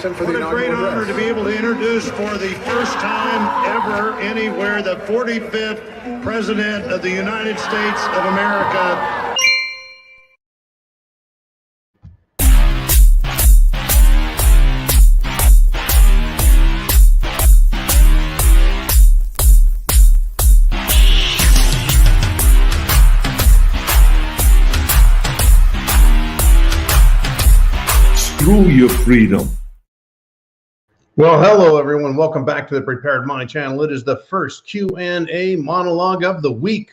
Jackson for the inaugural address. What a great honor to be able to introduce for the first time ever anywhere the 45th President of the United States of America. Screw your freedom. Well, hello everyone. Welcome back to the Prepared Mind channel. It is the first Q&A monologue of the week.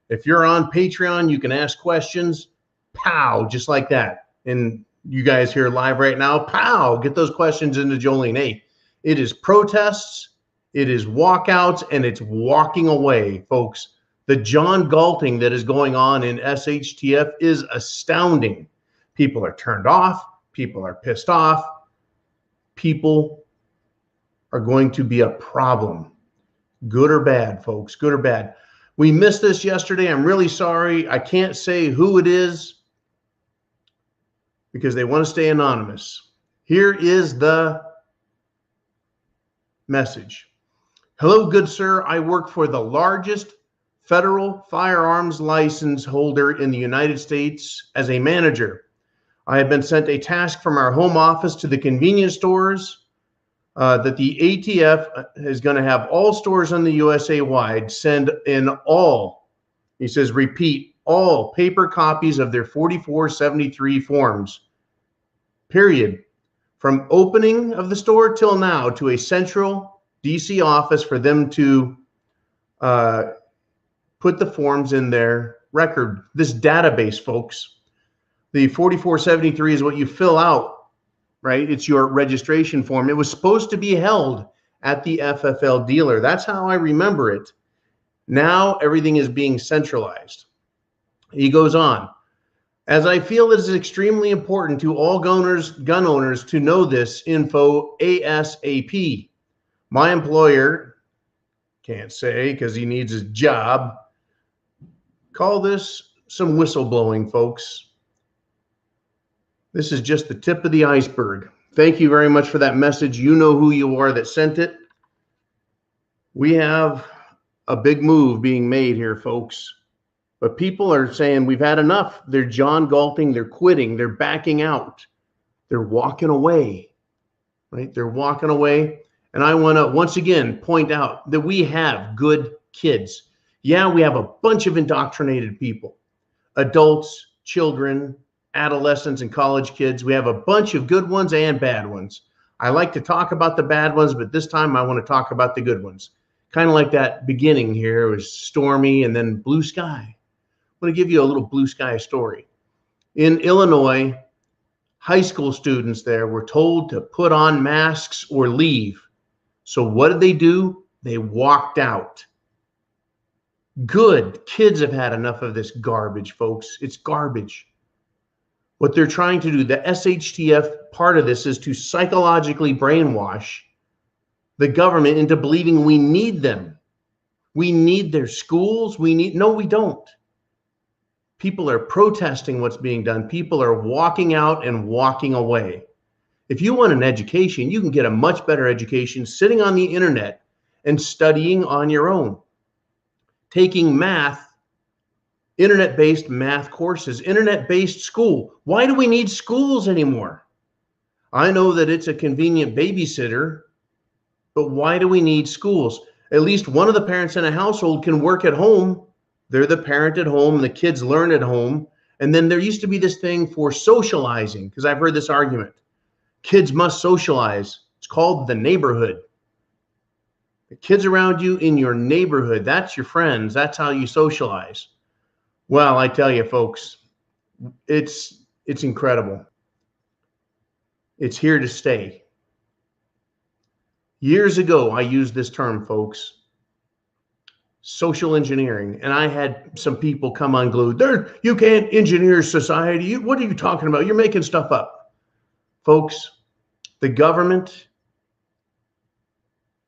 If you're on Patreon, you can ask questions. Pow, just like that. And you guys here live right now, pow, get those questions into Jolene. Hey, it is protests, it is walkouts, and it's walking away, folks. The John Galting that is going on in SHTF is astounding. People are turned off. People are pissed off. People are going to be a problem. Good or bad, folks, good or bad. We missed this yesterday. I'm really sorry. I can't say who it is because they want to stay anonymous. Here is the message. Hello, good sir. I work for the largest federal firearms license holder in the United States as a manager. I have been sent a task from our home office to the convenience stores that the ATF is going to have all stores in the USA wide send in all, he says, repeat, all paper copies of their 4473 forms, period, from opening of the store till now to a central DC office for them to put the forms in their record, this database, folks. The 4473 is what you fill out, right? It's your registration form. It was supposed to be held at the FFL dealer. That's how I remember it. Now everything is being centralized. He goes on. As I feel it is extremely important to all gun owners to know this info ASAP. My employer, can't say because he needs his job, call this some whistleblowing, folks. This is just the tip of the iceberg. Thank you very much for that message. You know who you are that sent it. We have a big move being made here, folks. But people are saying we've had enough. They're John Galting. They're quitting. They're backing out. They're walking away, right? They're walking away. And I want to once again point out that we have good kids. Yeah, we have a bunch of indoctrinated people, adults, children, adolescents and college kids. We have a bunch of good ones and bad ones. I like to talk about the bad ones, but this time I want to talk about the good ones. Kind of like that beginning here. It was stormy and then blue sky. I'm going to give you a little blue sky story. In Illinois, high school students there were told to put on masks or leave. So what did they do? They walked out. Good. Kids have had enough of this garbage, folks. It's garbage. What they're trying to do, the SHTF part of this is to psychologically brainwash the government into believing we need them. We need their schools. No, we don't. People are protesting what's being done. People are walking out and walking away. If you want an education, you can get a much better education sitting on the internet and studying on your own, taking math, internet-based math courses, internet-based school. Why do we need schools anymore? I know that it's a convenient babysitter, but why do we need schools? At least one of the parents in a household can work at home. They're the parent at home, the kids learn at home. And then there used to be this thing for socializing, because I've heard this argument. Kids must socialize. It's called the neighborhood. The kids around you in your neighborhood, that's your friends. That's how you socialize. Well, I tell you, folks, it's incredible. It's here to stay. Years ago, I used this term, folks, social engineering, and I had some people come unglued. You can't engineer society. What are you talking about? You're making stuff up. Folks, the government,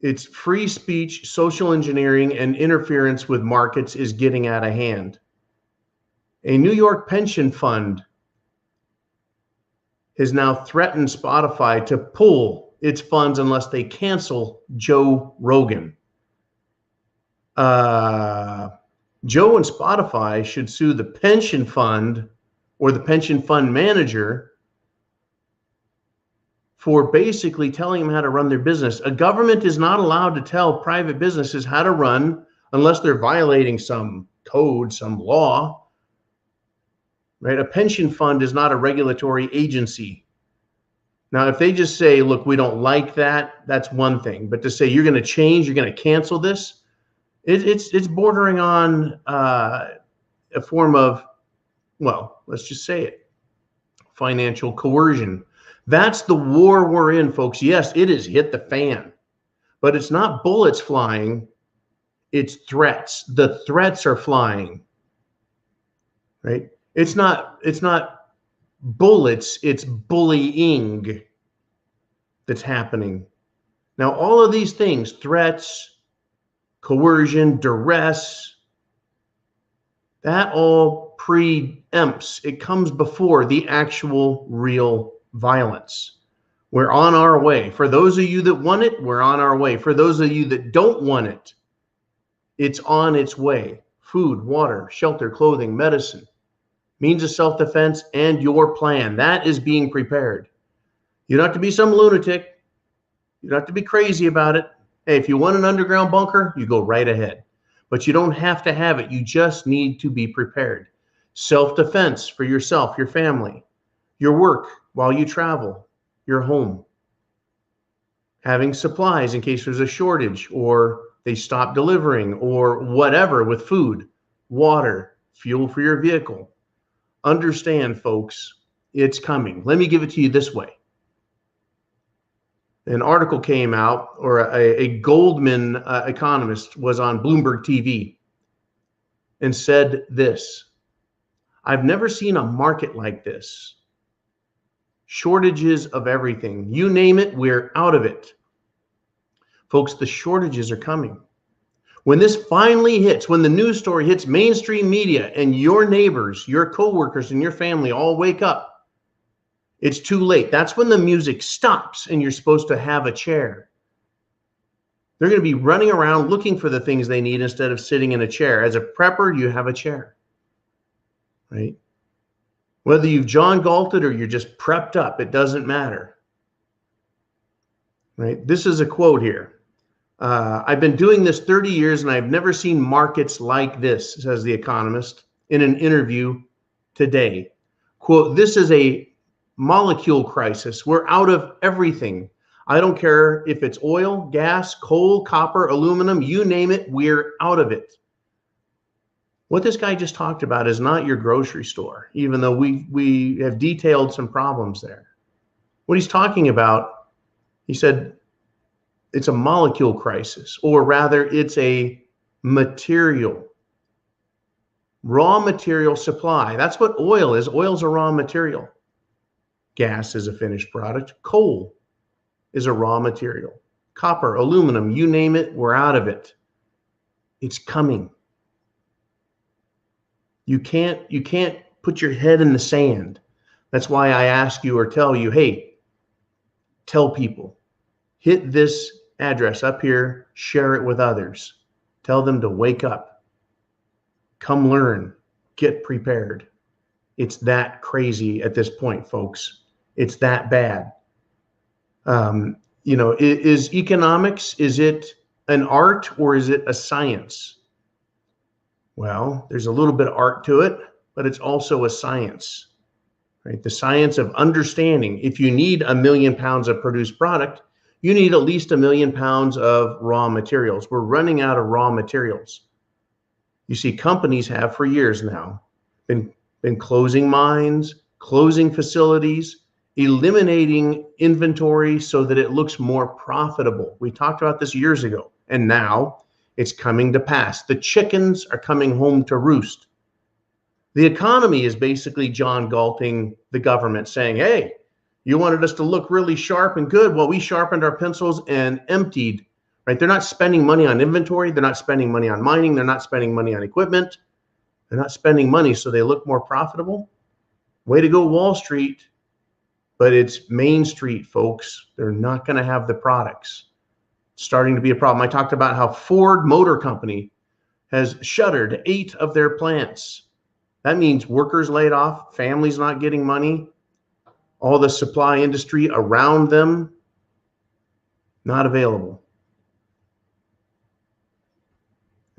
it's free speech, social engineering, and interference with markets is getting out of hand. A New York pension fund has now threatened Spotify to pull its funds unless they cancel Joe Rogan. Joe and Spotify should sue the pension fund or the pension fund manager for basically telling them how to run their business. A government is not allowed to tell private businesses how to run unless they're violating some code, some law, right? A pension fund is not a regulatory agency. Now, if they just say, look, we don't like that, that's one thing. But to say you're going to change, you're going to cancel this, it's bordering on a form of, well, let's just say it, financial coercion. That's the war we're in, folks. Yes, it has hit the fan, but it's not bullets flying, it's threats. The threats are flying, right? It's not bullets, it's bullying that's happening. Now, all of these things, threats, coercion, duress, that all preempts, it comes before the actual real violence. We're on our way. For those of you that want it, we're on our way. For those of you that don't want it, it's on its way. Food, water, shelter, clothing, medicine, means of self-defense, and your plan. That is being prepared. You don't have to be some lunatic. You don't have to be crazy about it. Hey, if you want an underground bunker, you go right ahead. But you don't have to have it. You just need to be prepared. Self-defense for yourself, your family, your work while you travel, your home. Having supplies in case there's a shortage or they stop delivering or whatever with food, water, fuel for your vehicle. Understand, folks, it's coming. Let me give it to you this way. An article came out, or a Goldman economist was on Bloomberg TV and said this: I've never seen a market like this. Shortages of everything. You name it, we're out of it. Folks, the shortages are coming. When this finally hits, when the news story hits mainstream media and your neighbors, your coworkers, and your family all wake up, it's too late. That's when the music stops and you're supposed to have a chair. They're going to be running around looking for the things they need instead of sitting in a chair. As a prepper, you have a chair, right? Whether you've John Galted or you're just prepped up, it doesn't matter, right? This is a quote here. I've been doing this 30 years and I've never seen markets like this, says the economist in an interview today. Quote, this is a molecule crisis. We're out of everything. I don't care if it's oil, gas, coal, copper, aluminum, you name it, we're out of it. What this guy just talked about is not your grocery store, even though we have detailed some problems there. What he's talking about, he said, it's a molecule crisis, or rather it's a material, raw material supply. That's what oil is. Oil's a raw material. Gas is a finished product. Coal is a raw material. Copper, aluminum, you name it, we're out of it. It's coming. You can't put your head in the sand. That's why I ask you or tell you, hey, tell people, hit this address up here, share it with others. Tell them to wake up, come learn, get prepared. It's that crazy at this point, folks. It's that bad. You know, is economics, is it an art or is it a science? Well, there's a little bit of art to it, but it's also a science, right? The science of understanding. If you need 1 million pounds of produced product, you need at least 1 million pounds of raw materials. We're running out of raw materials. You see, companies have for years now been closing mines, closing facilities, eliminating inventory so that it looks more profitable. We talked about this years ago, and now it's coming to pass. The chickens are coming home to roost. The economy is basically John Galting the government, saying, hey, you wanted us to look really sharp and good. Well, we sharpened our pencils and emptied, right? They're not spending money on inventory. They're not spending money on mining. They're not spending money on equipment. They're not spending money so they look more profitable. Way to go, Wall Street. but it's Main Street, folks. They're not going to have the products. It's starting to be a problem. I talked about how Ford Motor Company has shuttered 8 of their plants. That means workers laid off, families not getting money, all the supply industry around them not available.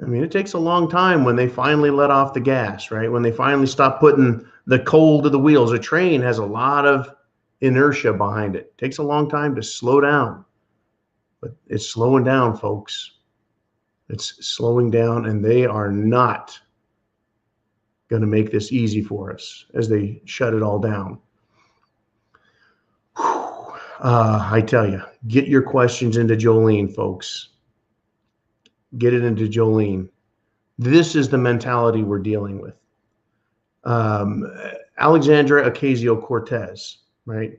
I mean, it takes a long time when they finally let off the gas, right? When they finally stop putting the coal to the wheels. A train has a lot of inertia behind it. It takes a long time to slow down, but it's slowing down, folks. It's slowing down, and they are not going to make this easy for us as they shut it all down. I tell you, get your questions into Jolene, folks. Get it into Jolene. This is the mentality we're dealing with. Alexandra Ocasio-Cortez, right?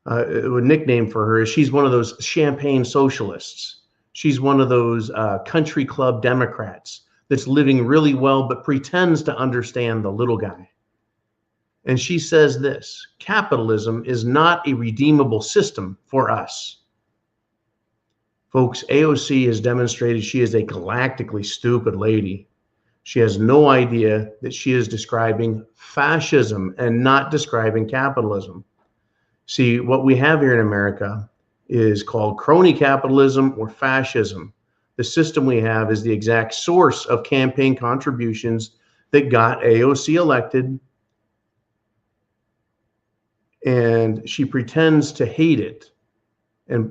A nickname for her is she's one of those champagne socialists. She's one of those country club Democrats that's living really well but pretends to understand the little guy. And she says this: capitalism is not a redeemable system for us. Folks, AOC has demonstrated she is a galactically stupid lady. She has no idea that she is describing fascism and not describing capitalism. See, what we have here in America is called crony capitalism or fascism. The system we have is the exact source of campaign contributions that got AOC elected, and she pretends to hate it.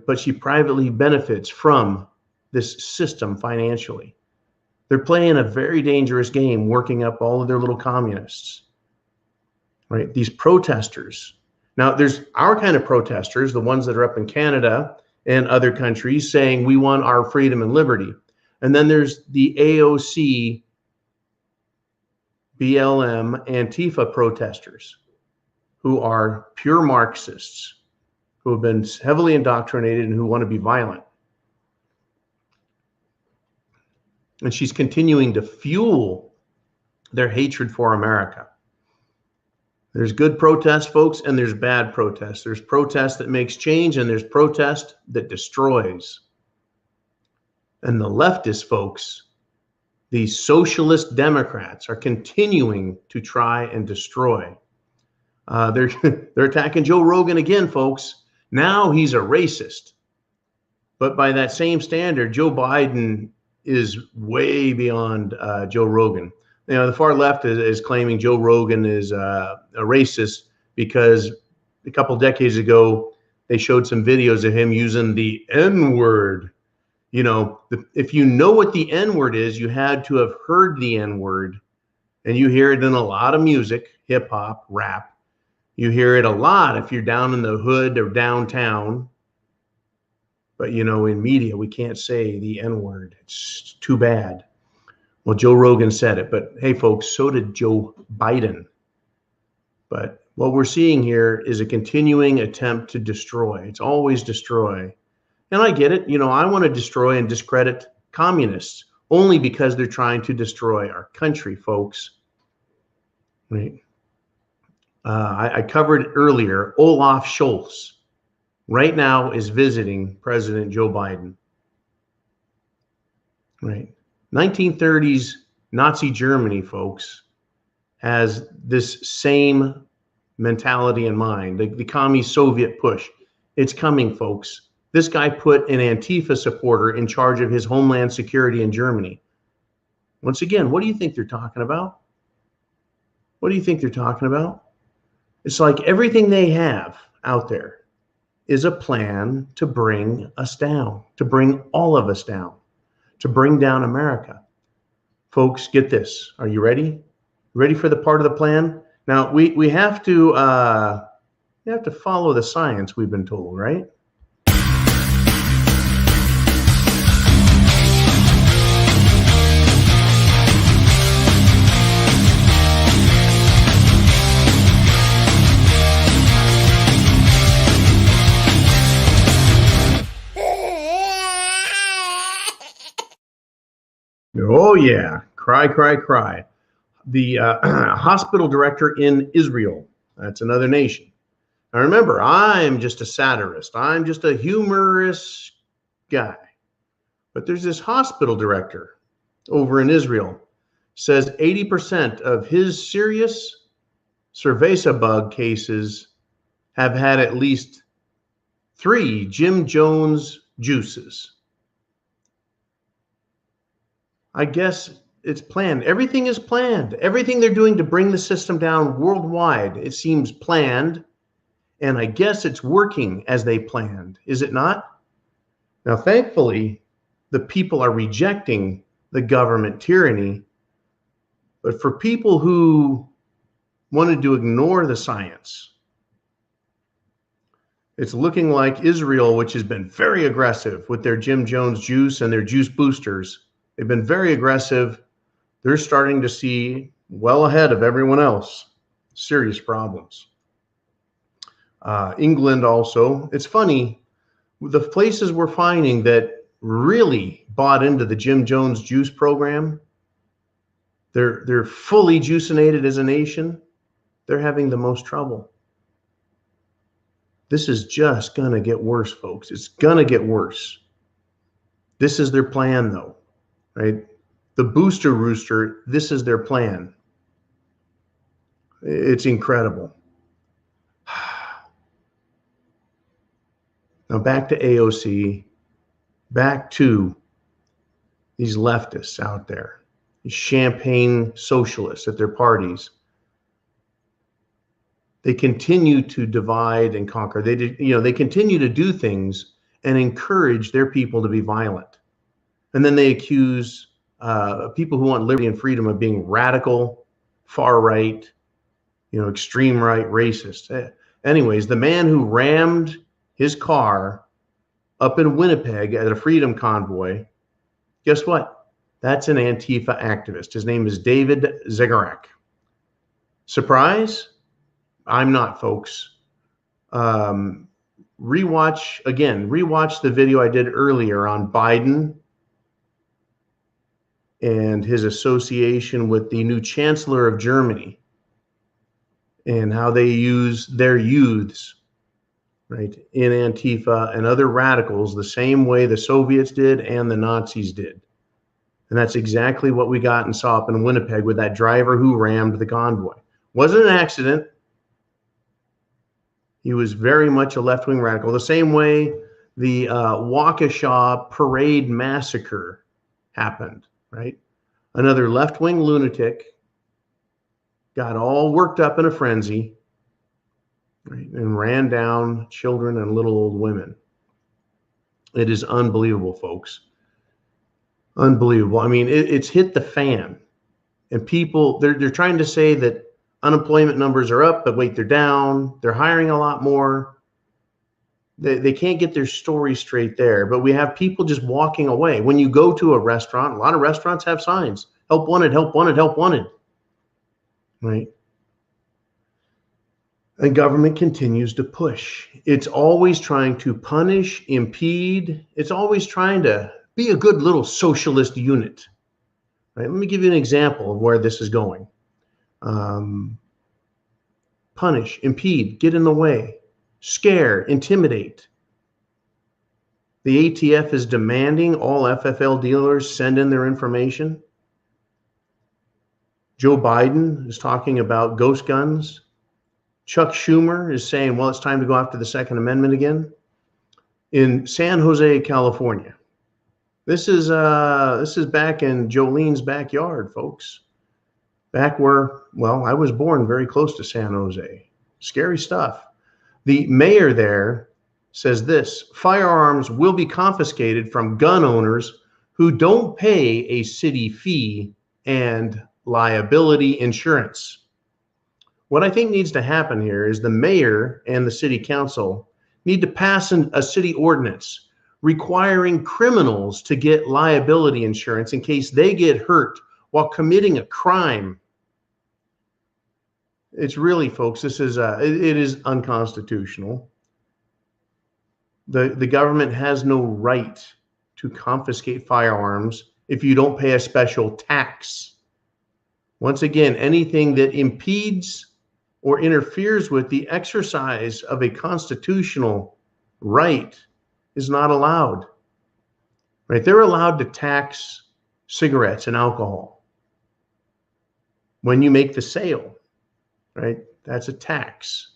But she privately benefits from this system financially. They're playing a very dangerous game, working up all of their little communists, right? These protesters. Now, there's our kind of protesters, the ones that are up in Canada and other countries saying we want our freedom and liberty. And then there's the AOC, BLM, Antifa protesters who are pure Marxists, who have been heavily indoctrinated and who want to be violent. And she's continuing to fuel their hatred for America. There's good protest, folks, and there's bad protest. There's protest that makes change, and there's protest that destroys. And the leftist folks, these socialist Democrats, are continuing to try and destroy. They're attacking Joe Rogan again, folks. Now he's a racist. But by that same standard, Joe Biden is way beyond Joe Rogan. You know, the far left is claiming Joe Rogan is a racist because a couple decades ago, they showed some videos of him using the N-word. You know, if you know what the N-word is, you had to have heard the N-word. And you hear it in a lot of music, hip hop, rap. You hear it a lot if you're down in the hood or downtown. But, you know, in media, we can't say the N-word. It's too bad. Well, Joe Rogan said it. But, hey, folks, so did Joe Biden. But what we're seeing here is a continuing attempt to destroy. It's always destroy. And I get it. You know, I want to destroy and discredit communists only because they're trying to destroy our country, folks. Right? I covered earlier, Olaf Scholz right now is visiting President Joe Biden. Right. 1930s Nazi Germany, folks, has this same mentality in mind. The commie Soviet push. It's coming, folks. This guy put an Antifa supporter in charge of his homeland security in Germany. Once again, what do you think they're talking about? What do you think they're talking about? It's like everything they have out there is a plan to bring us down, to bring all of us down, to bring down America. Folks, get this. Are you ready? Ready for the part of the plan? Now, we have to follow the science we've been told, right? Oh, yeah. Cry, cry, cry. The hospital director in Israel, that's another nation, Now remember, I'm just a satirist. I'm just a humorous guy. But there's this hospital director over in Israel says 80% of his serious cerveza bug cases have had at least 3 Jim Jones juices. I guess it's planned. Everything is planned. Everything they're doing to bring the system down worldwide, it seems planned. And I guess it's working as they planned. Is it not? Now, thankfully, the people are rejecting the government tyranny. But for people who wanted to ignore the science, it's looking like Israel, which has been very aggressive with their Jim Jones juice and their juice boosters. They've been very aggressive. They're starting to see, well ahead of everyone else, serious problems. England also. It's funny, the places we're finding that really bought into the Jim Jones juice program, they're fully juicinated as a nation, they're having the most trouble. This is just going to get worse, folks. It's going to get worse. This is their plan, though, right? The booster rooster, this is their plan. It's incredible. Now back to AOC, back to these leftists out there, these champagne socialists at their parties. They continue to divide and conquer. They continue to do things and encourage their people to be violent. And then they accuse people who want liberty and freedom of being radical, far right, extreme right, racist. Anyways, the man who rammed his car up in Winnipeg at a freedom convoy, guess what? That's an Antifa activist. His name is David Zigarak. Surprise? I'm not, folks. Rewatch the video I did earlier on Biden and his association with the new chancellor of Germany and how they use their youths, right, in Antifa and other radicals the same way the Soviets did and the Nazis did. And that's exactly what we got and saw up in Winnipeg with that driver who rammed the convoy. Wasn't an accident. He was very much a left-wing radical, the same way the Waukesha parade massacre happened, right? Another left-wing lunatic got all worked up in a frenzy, right, and ran down children and little old women. It is unbelievable, folks. Unbelievable. I mean, it's hit the fan. And people, they're trying to say that unemployment numbers are up, but wait, they're down. They're hiring a lot more. They can't get their story straight there. But we have people just walking away. When you go to a restaurant, a lot of restaurants have signs. Help wanted, help wanted, help wanted. Right? And government continues to push. It's always trying to punish, impede. It's always trying to be a good little socialist unit. Right? Let me give you an example of where this is going. Punish, impede, get in the way, scare, intimidate. The ATF is demanding all FFL dealers send in their information. Joe Biden is talking about ghost guns. Chuck Schumer is saying, well, it's time to go after the Second Amendment again. In San Jose, California. This is back in Jolene's backyard, folks. Back where, well, I was born very close to San Jose. Scary stuff. The mayor there says this: firearms will be confiscated from gun owners who don't pay a city fee and liability insurance. What I think needs to happen here is the mayor and the city council need to pass a city ordinance requiring criminals to get liability insurance in case they get hurt while committing a crime. It's really, folks, this is it is unconstitutional. The government has no right to confiscate firearms if you don't pay a special tax. Once again, anything that impedes or interferes with the exercise of a constitutional right is not allowed. Right? They're allowed to tax cigarettes and alcohol when you make the sale. Right? That's a tax.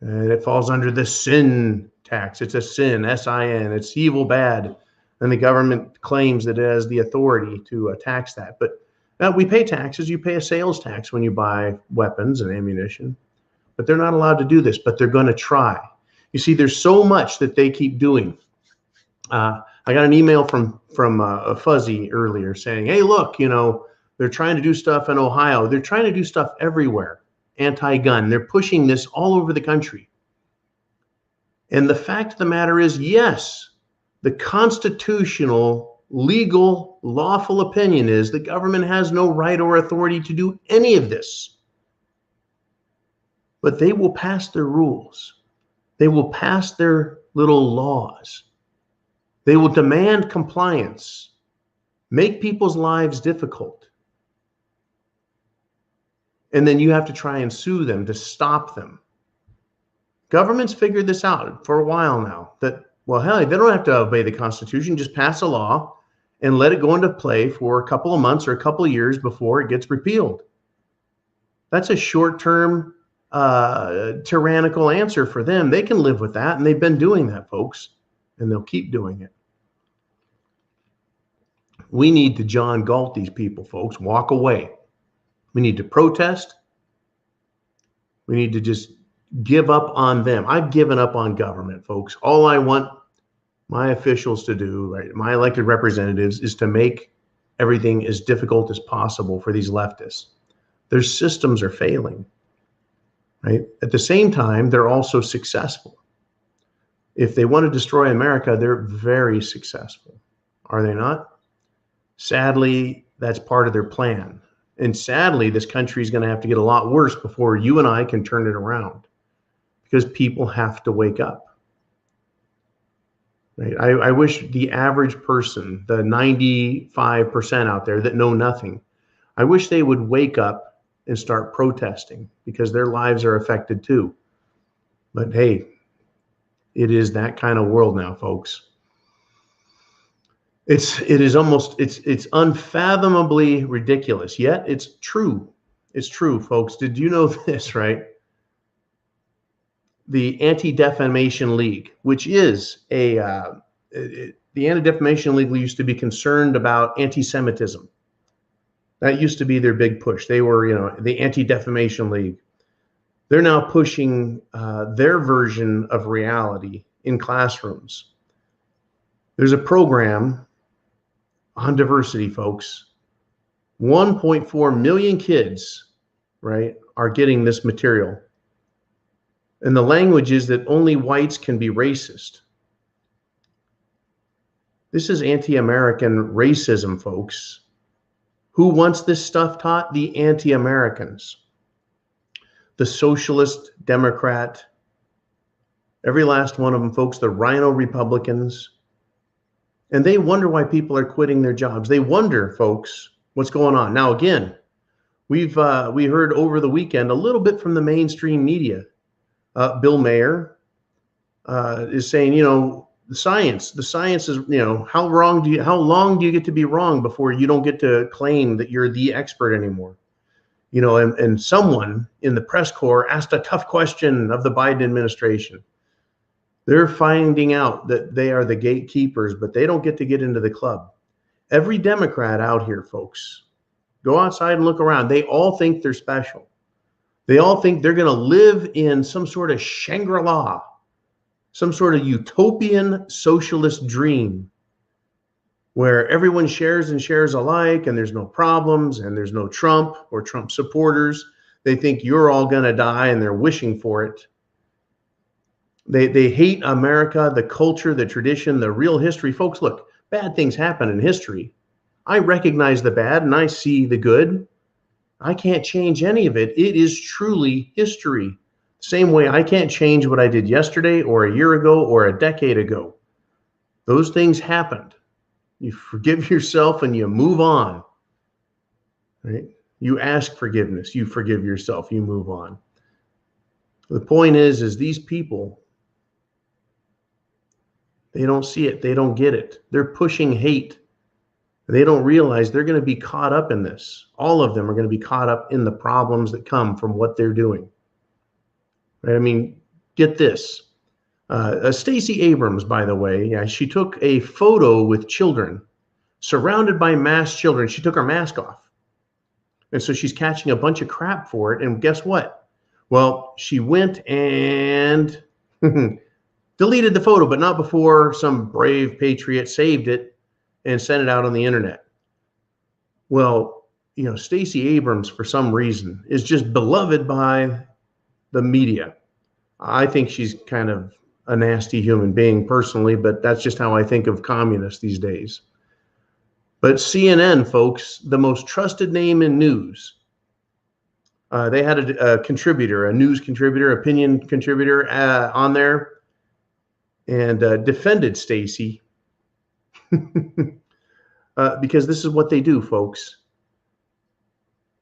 And it falls under the sin tax. It's a sin, S-I-N. It's evil, bad. And the government claims that it has the authority to tax that. But we pay taxes. You pay a sales tax when you buy weapons and ammunition. But they're not allowed to do this, but they're going to try. You see, there's so much that they keep doing. I got an email from a Fuzzy earlier saying, hey, look, you know, they're trying to do stuff in Ohio. They're trying to do stuff everywhere. Anti-gun. They're pushing this all over the country. And the fact of the matter is, yes, the constitutional, legal, lawful opinion is the government has no right or authority to do any of this. But they will pass their rules. They will pass their little laws. They will demand compliance, make people's lives difficult. And then you have to try and sue them to stop them. Government's figured this out for a while now, that, well, hell, they don't have to obey the Constitution, just pass a law and let it go into play for a couple of months or a couple of years before it gets repealed. That's a short-term tyrannical answer for them. They can live with that, and they've been doing that, folks, and they'll keep doing it. We need to John Galt these people, folks. Walk away. We need to protest. We need to just give up on them. I've given up on government, folks. All I want my officials to do, right, my elected representatives, is to make everything as difficult as possible for these leftists. Their systems are failing, right? At the same time, they're also successful. If they want to destroy America, they're very successful. Are they not? Sadly, that's part of their plan. And sadly, this country is going to have to get a lot worse before you and I can turn it around, because people have to wake up. Right? I wish the average person, the 95% out there that know nothing, I wish they would wake up and start protesting, because their lives are affected too. But hey, it is that kind of world now, folks. It's unfathomably ridiculous, yet it's true. It's true, folks. Did you know this, right? The Anti-Defamation League, which is the Anti-Defamation League used to be concerned about anti-Semitism. That used to be their big push. They were, you know, the Anti-Defamation League. They're now pushing their version of reality in classrooms. There's a program on diversity, folks. 1.4 million kids, right, are getting this material. And the language is that only whites can be racist. This is anti-American racism, folks. Who wants this stuff taught? The anti-Americans. The socialist, Democrat, every last one of them, folks, the rhino Republicans. And they wonder why people are quitting their jobs. They wonder, folks, what's going on. Now, again, we heard over the weekend a little bit from the mainstream media. Bill Mayer is saying, you know, the science is, you know, how long do you get to be wrong before you don't get to claim that you're the expert anymore? You know, and someone in the press corps asked a tough question of the Biden administration. They're finding out that they are the gatekeepers, but they don't get to get into the club. Every Democrat out here, folks, go outside and look around. They all think they're special. They all think they're going to live in some sort of Shangri-La, some sort of utopian socialist dream where everyone shares and shares alike and there's no problems and there's no Trump or Trump supporters. They think you're all going to die and they're wishing for it. They hate America, the culture, the tradition, the real history. Folks, look, bad things happen in history. I recognize the bad and I see the good. I can't change any of it. It is truly history. Same way I can't change what I did yesterday or a year ago or a decade ago. Those things happened. You forgive yourself and you move on. Right? You ask forgiveness. You forgive yourself. You move on. The point is these people, they don't see it. They don't get it. They're pushing hate. They don't realize they're going to be caught up in this. All of them are going to be caught up in the problems that come from what they're doing. Right? I mean, get this. Stacey Abrams, by the way, yeah, she took a photo with children, surrounded by masked children. She took her mask off. And so she's catching a bunch of crap for it. And guess what? Well, she went and deleted the photo, but not before some brave patriot saved it and sent it out on the internet. Well, you know, Stacey Abrams, for some reason, is just beloved by the media. I think she's kind of a nasty human being personally, but that's just how I think of communists these days. But CNN, folks, the most trusted name in news, they had a contributor, a news contributor, opinion contributor on there, and defended Stacey because this is what they do, folks.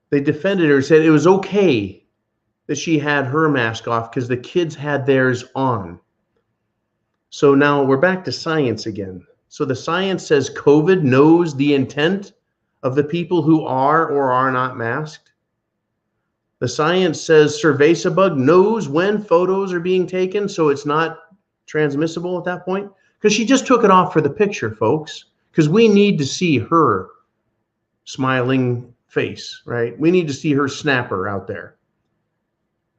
They defended her, said it was okay that she had her mask off because the kids had theirs on. So now we're back to science again. So the science says COVID knows the intent of the people who are or are not masked. The science says Cerveza knows when photos are being taken, so it's not transmissible at that point. Because she just took it off for the picture, folks. Because we need to see her smiling face, right? We need to see her snapper out there,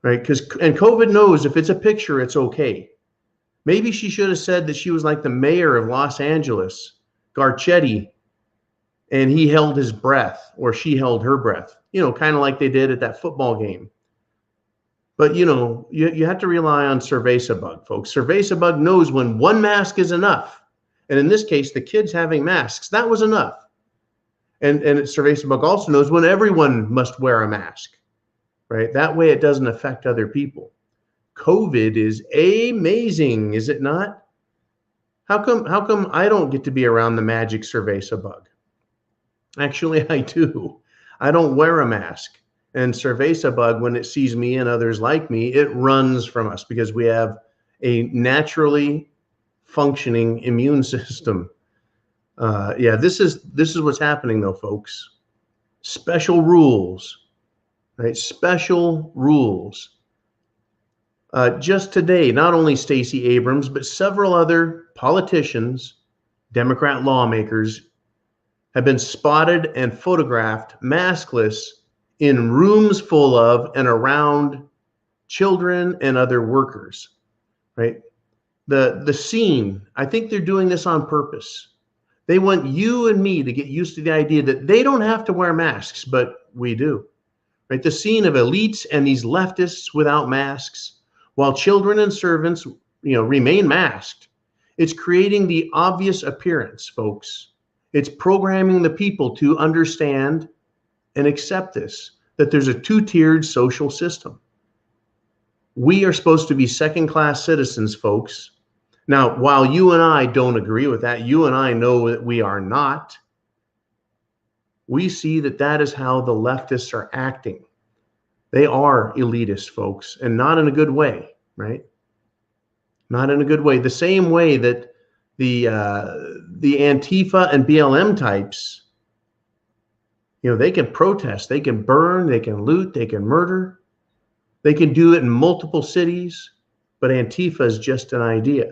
right? And COVID knows if it's a picture, it's okay. Maybe she should have said that she was like the mayor of Los Angeles, Garcetti, and he held his breath, or she held her breath, you know, kind of like they did at that football game. But, you know, you have to rely on Cerveza, folks. Cerveza knows when one mask is enough. And in this case, the kids having masks, that was enough. And Cerveza also knows when everyone must wear a mask, right? That way it doesn't affect other people. COVID is amazing, is it not? How come I don't get to be around the magic Cerveza? Actually, I do. I don't wear a mask. And Cerveza, when it sees me and others like me, it runs from us because we have a naturally functioning immune system. Yeah, this is what's happening though, folks. Special rules, right? Special rules. Just today, not only Stacey Abrams, but several other politicians, Democrat lawmakers, have been spotted and photographed maskless in rooms full of and around children and other workers, right? The scene, I think they're doing this on purpose. They want you and me to get used to the idea that they don't have to wear masks, but we do, right? The scene of elites and these leftists without masks, while children and servants, you know, remain masked. It's creating the obvious appearance, folks. It's programming the people to understand and accept this, that there's a two-tiered social system. We are supposed to be second-class citizens, folks. Now, while you and I don't agree with that, you and I know that we are not. We see that that is how the leftists are acting. They are elitist, folks, and not in a good way, right? Not in a good way. The same way that the Antifa and BLM types, you know, they can protest, they can burn, they can loot, they can murder. They can do it in multiple cities, but Antifa is just an idea.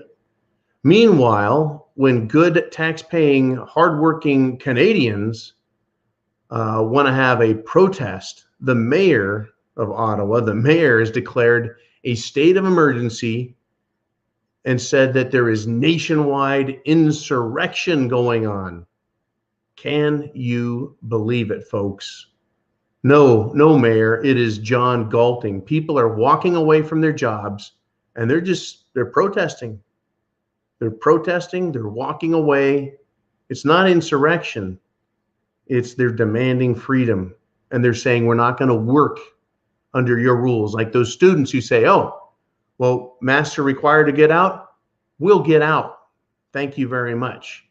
Meanwhile, when good tax-paying, hardworking Canadians want to have a protest, the mayor of Ottawa, the mayor has declared a state of emergency and said that there is nationwide insurrection going on. Can you believe it, folks? No, mayor, it is John Galting. People are walking away from their jobs and they're protesting. They're protesting, they're walking away. It's not insurrection. It's they're demanding freedom. And they're saying, we're not going to work under your rules. Like those students who say, oh, well, masks are required to get out. We'll get out. Thank you very much.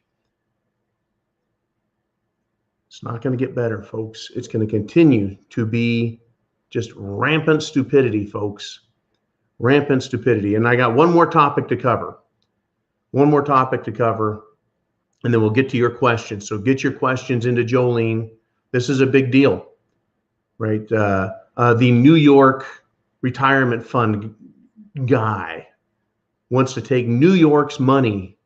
It's not going to get better, folks. It's going to continue to be just rampant stupidity, folks. Rampant stupidity. And I got one more topic to cover. One more topic to cover, and then we'll get to your questions. So get your questions into Jolene. This is a big deal, right? The New York retirement fund guy wants to take New York's money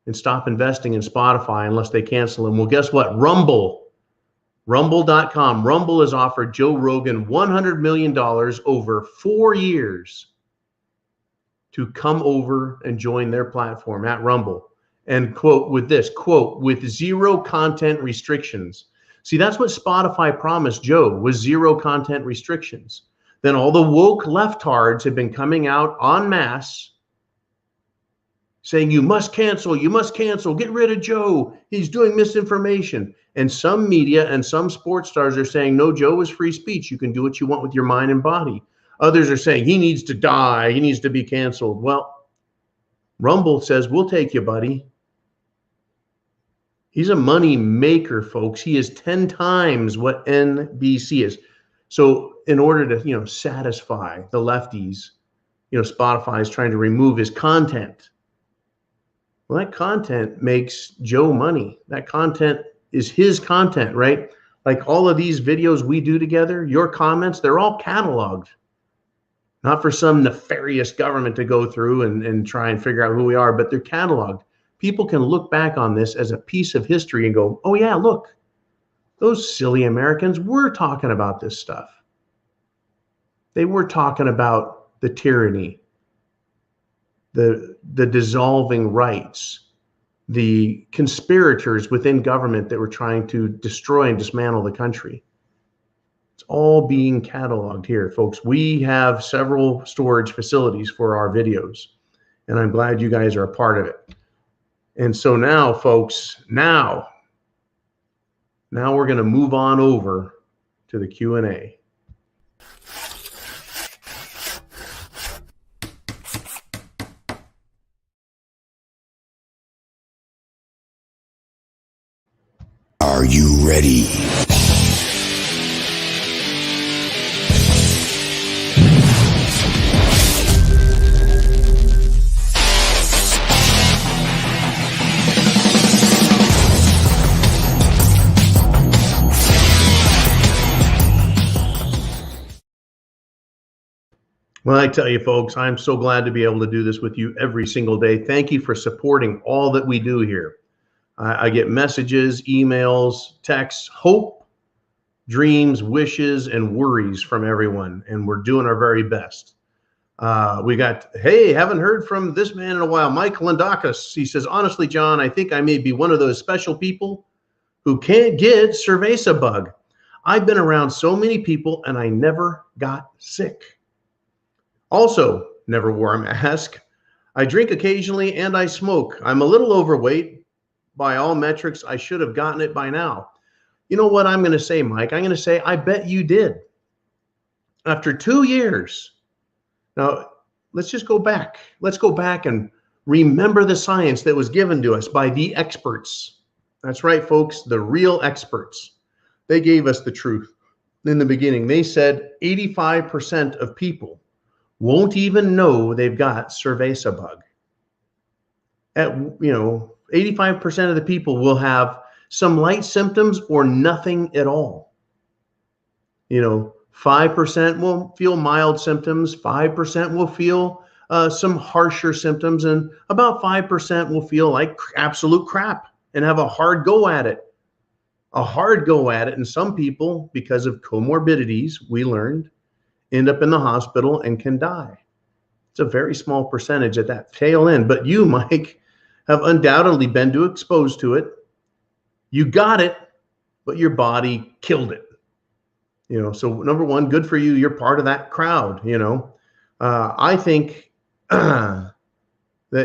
and stop investing in Spotify unless they cancel him. Well, guess what? Rumble.com. Rumble has offered Joe Rogan $100 million over 4 years to come over and join their platform at Rumble. And quote with this, quote, with zero content restrictions. See, that's what Spotify promised Joe, was zero content restrictions. Then all the woke leftards have been coming out en masse saying, you must cancel, get rid of Joe. He's doing misinformation. And some media and some sports stars are saying, no, Joe is free speech. You can do what you want with your mind and body. Others are saying he needs to die. He needs to be canceled. Well, Rumble says, we'll take you, buddy. He's a money maker, folks. He is 10 times what NBC is. So in order to, satisfy the lefties, Spotify is trying to remove his content. Well, that content makes Joe money. That content is his content, right? Like all of these videos we do together, your comments, they're all cataloged. Not for some nefarious government to go through and try and figure out who we are, but they're cataloged. People can look back on this as a piece of history and go, oh yeah, look, those silly Americans were talking about this stuff. They were talking about the tyranny, the dissolving rights, the conspirators within government that were trying to destroy and dismantle the country. It's all being cataloged here, folks. We have several storage facilities for our videos, and I'm glad you guys are a part of it. And so now, folks, now we're going to move on over to the Q&A. Are you ready? Well, I tell you, folks, I'm so glad to be able to do this with you every single day. Thank you for supporting all that we do here. I get messages, emails, texts, hope, dreams, wishes, and worries from everyone, and we're doing our very best. We got, hey, haven't heard from this man in a while, Mike Landakis. He says, honestly, John, I think I may be one of those special people who can't get cerveza bug. I've been around so many people, and I never got sick. Also, never wore a mask. I drink occasionally and I smoke. I'm a little overweight. By all metrics, I should have gotten it by now. You know what I'm going to say, Mike? I'm going to say, I bet you did. After 2 years. Now, let's just go back. Let's go back and remember the science that was given to us by the experts. That's right, folks, the real experts. They gave us the truth. In the beginning, they said 85% of people won't even know they've got cerveza bug. At 85% of the people will have some light symptoms or nothing at all. 5% will feel mild symptoms, 5% will feel some harsher symptoms, and about 5% will feel like absolute crap and have a hard go at it. And some people, because of comorbidities, we learned, end up in the hospital and can die. It's a very small percentage at that tail end, but you, Mike, have undoubtedly been exposed to it. You got it, but your body killed it. So number one, good for you. You're part of that crowd. I think that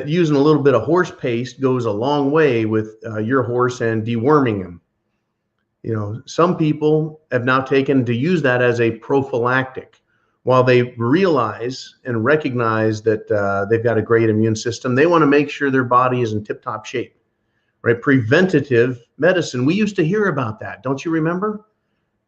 using a little bit of horse paste goes a long way with your horse and deworming him. Some people have now taken to use that as a prophylactic. While they realize and recognize that they've got a great immune system, they want to make sure their body is in tip-top shape, right? Preventative medicine. We used to hear about that. Don't you remember?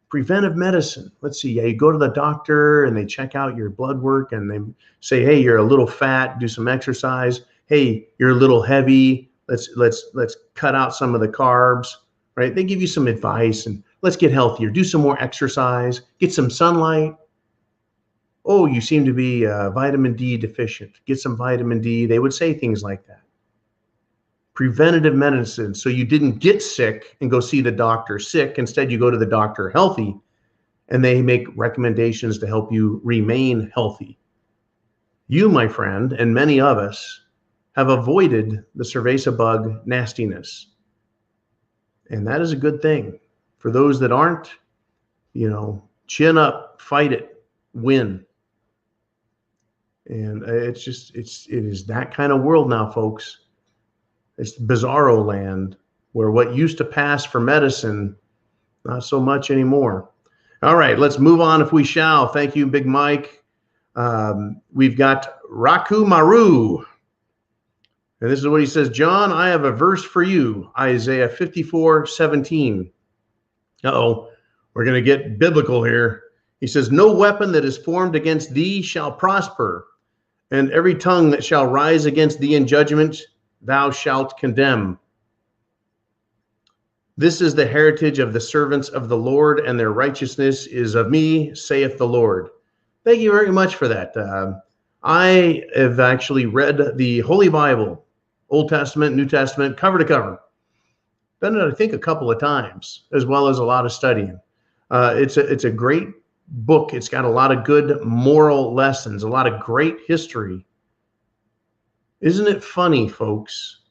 Preventive medicine. Let's see. Yeah, you go to the doctor and they check out your blood work and they say, hey, you're a little fat, do some exercise. Hey, you're a little heavy. Let's cut out some of the carbs, right? They give you some advice and let's get healthier. Do some more exercise, get some sunlight. Oh, you seem to be vitamin D deficient. Get some vitamin D. They would say things like that. Preventative medicine. So you didn't get sick and go see the doctor sick. Instead, you go to the doctor healthy and they make recommendations to help you remain healthy. You, my friend, and many of us have avoided the cerveza bug nastiness. And that is a good thing. For those that aren't, chin up, fight it, win. And it is that kind of world now, folks. It's bizarro land where what used to pass for medicine, not so much anymore. All right, let's move on if we shall. Thank you, Big Mike. We've got Raku Maru. And this is what he says. John, I have a verse for you. Isaiah 54:17. Uh-oh, we're going to get biblical here. He says, no weapon that is formed against thee shall prosper, and every tongue that shall rise against thee in judgment thou shalt condemn. This is the heritage of the servants of the Lord, and their righteousness is of me, saith the Lord. Thank you very much for that. I have actually read the Holy Bible, Old Testament, New Testament, cover to cover. Done it, I think, a couple of times, as well as a lot of studying. It's a great book. It's got a lot of good moral lessons, a lot of great history. Isn't it funny, folks,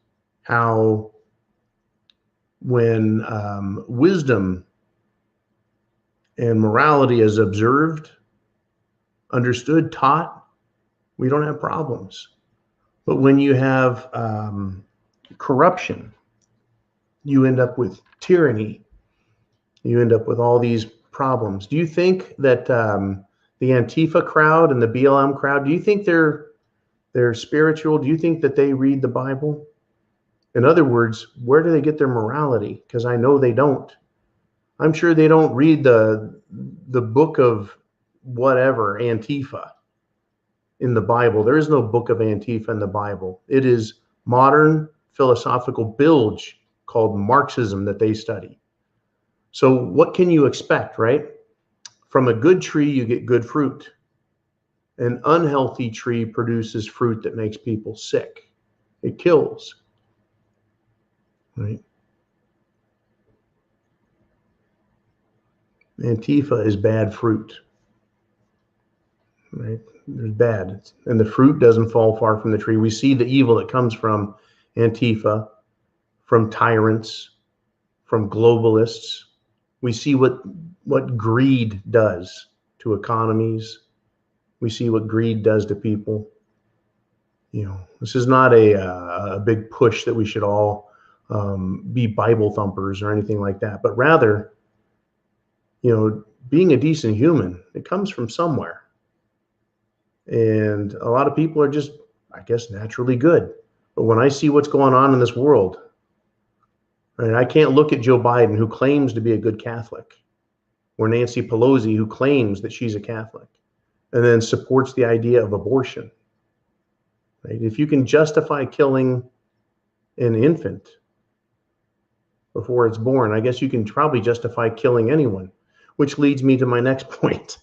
how when wisdom and morality is observed, understood, taught, we don't have problems. But when you have corruption, you end up with tyranny. You end up with all these problems. Do you think that the Antifa crowd and the BLM crowd, do you think they're spiritual? Do you think that they read the Bible? In other words, where do they get their morality? Because I know they don't. I'm sure they don't read the book of whatever, Antifa, in the Bible. There is no book of Antifa in the Bible. It is modern philosophical bilge called Marxism that they study. So what can you expect, right? From a good tree, you get good fruit. An unhealthy tree produces fruit that makes people sick. It kills, right? Antifa is bad fruit, right? It's bad. And the fruit doesn't fall far from the tree. We see the evil that comes from Antifa, from tyrants, from globalists. We see what greed does to economies. We see what greed does to people. This is not a big push that we should all be Bible thumpers or anything like that, but rather, being a decent human, it comes from somewhere. And a lot of people are just, I guess, naturally good. But when I see what's going on in this world, right, I can't look at Joe Biden, who claims to be a good Catholic, or Nancy Pelosi, who claims that she's a Catholic, and then supports the idea of abortion. Right? If you can justify killing an infant before it's born, I guess you can probably justify killing anyone, which leads me to my next point.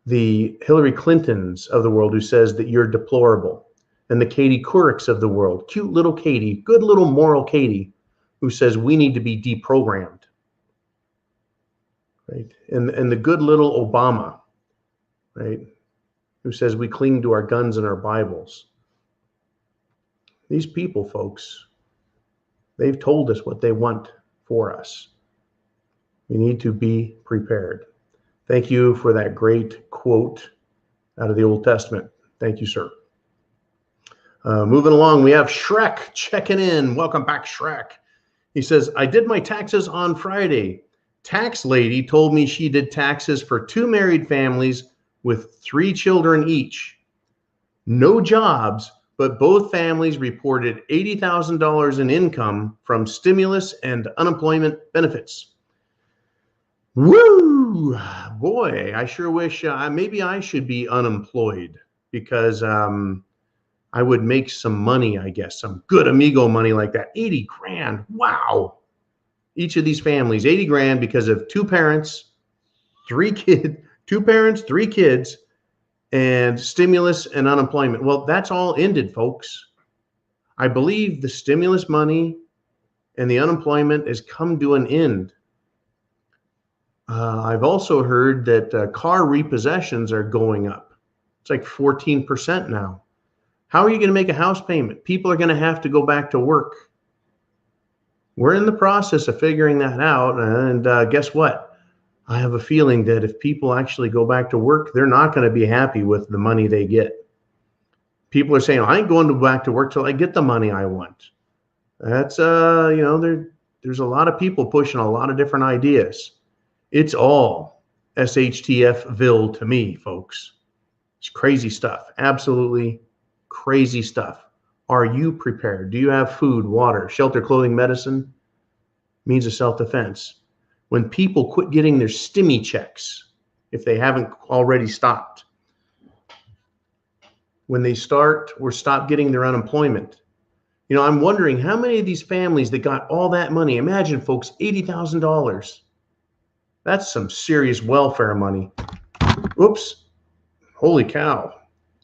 The Hillary Clintons of the world who says that you're deplorable, and the Katie Courics of the world, cute little Katie, good little moral Katie, who says we need to be deprogrammed. Right? And the good little Obama, right, who says we cling to our guns and our Bibles. These people, folks, they've told us what they want for us. We need to be prepared. Thank you for that great quote out of the Old Testament. Thank you, sir. Moving along, we have Shrek checking in. Welcome back, Shrek. He says, I did my taxes on Friday. Tax lady told me she did taxes for 2 married families with 3 children each. No jobs, but both families reported $80,000 in income from stimulus and unemployment benefits. Woo! Boy, I sure wish maybe I should be unemployed because I would make some money, I guess, some good amigo money like that. 80 grand. Wow. Each of these families, 80 grand because of two parents, two parents, three kids, and stimulus and unemployment. Well, that's all ended, folks. I believe the stimulus money and the unemployment has come to an end. I've also heard that car repossessions are going up. It's like 14% now. How are you going to make a house payment? People are going to have to go back to work. We're in the process of figuring that out. And guess what? I have a feeling that if people actually go back to work, they're not going to be happy with the money they get. People are saying, I ain't going back to work till I get the money I want. That's, there's a lot of people pushing a lot of different ideas. It's all SHTF-ville to me, folks. It's crazy stuff. Absolutely crazy stuff. Are you prepared? Do you have food, water, shelter, clothing, medicine? Means of self-defense. When people quit getting their stimmy checks, if they haven't already stopped, when they start or stop getting their unemployment, I'm wondering how many of these families that got all that money, imagine folks, $80,000. That's some serious welfare money. Whoops. Holy cow.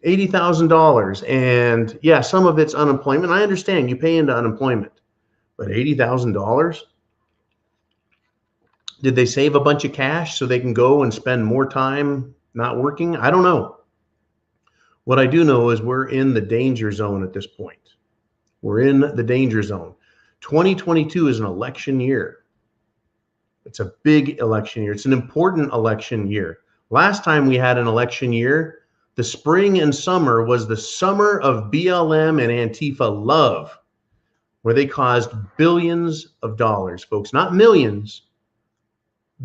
$80,000. And yeah, some of it's unemployment. I understand you pay into unemployment, but $80,000? Did they save a bunch of cash so they can go and spend more time not working? I don't know. What I do know is we're in the danger zone at this point. We're in the danger zone. 2022 is an election year. It's a big election year. It's an important election year. Last time we had an election year, the spring and summer was the summer of BLM and Antifa love, where they caused billions of dollars, folks, not millions,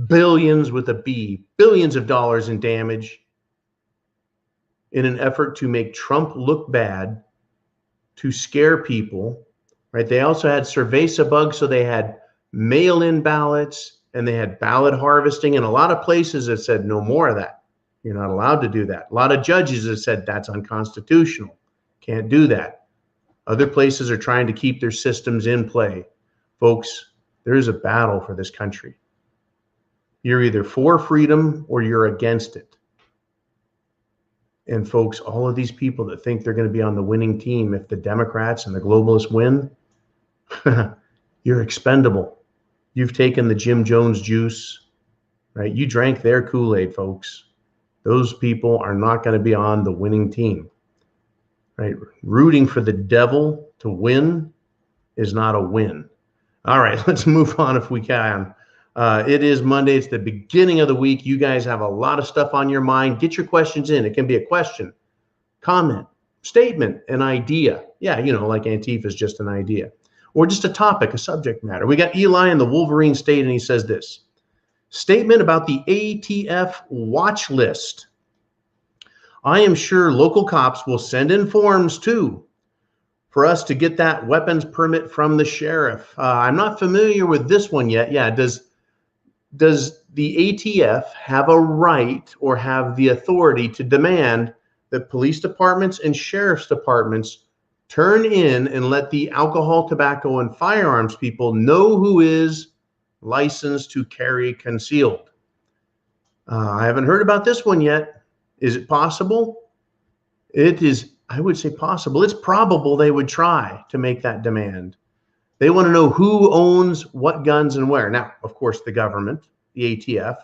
billions with a B, billions of dollars in damage in an effort to make Trump look bad, to scare people, right? They also had cerveza bugs, so they had mail-in ballots and they had ballot harvesting, and a lot of places have said no more of that. You're not allowed to do that. A lot of judges have said that's unconstitutional. Can't do that. Other places are trying to keep their systems in play. Folks, there is a battle for this country. You're either for freedom or you're against it. And folks, all of these people that think they're going to be on the winning team if the Democrats and the globalists win, you're expendable. You've taken the Jim Jones juice, right? You drank their Kool-Aid, folks. Those people are not going to be on the winning team, right? Rooting for the devil to win is not a win. All right, let's move on if we can. It is Monday. It's the beginning of the week. You guys have a lot of stuff on your mind. Get your questions in. It can be a question, comment, statement, an idea. Yeah, like Antifa is just an idea. Or just a topic, a subject matter. We got Eli in the Wolverine State, and he says this. Statement about the ATF watch list. I am sure local cops will send in forms too for us to get that weapons permit from the sheriff. I'm not familiar with this one yet. Yeah, does the ATF have a right or have the authority to demand that police departments and sheriff's departments turn in and let the alcohol, tobacco, and firearms people know who is licensed to carry concealed? I haven't heard about this one yet. Is it possible? It is, I would say possible. It's probable they would try to make that demand. They want to know who owns what guns and where. Now, of course, the government, the ATF,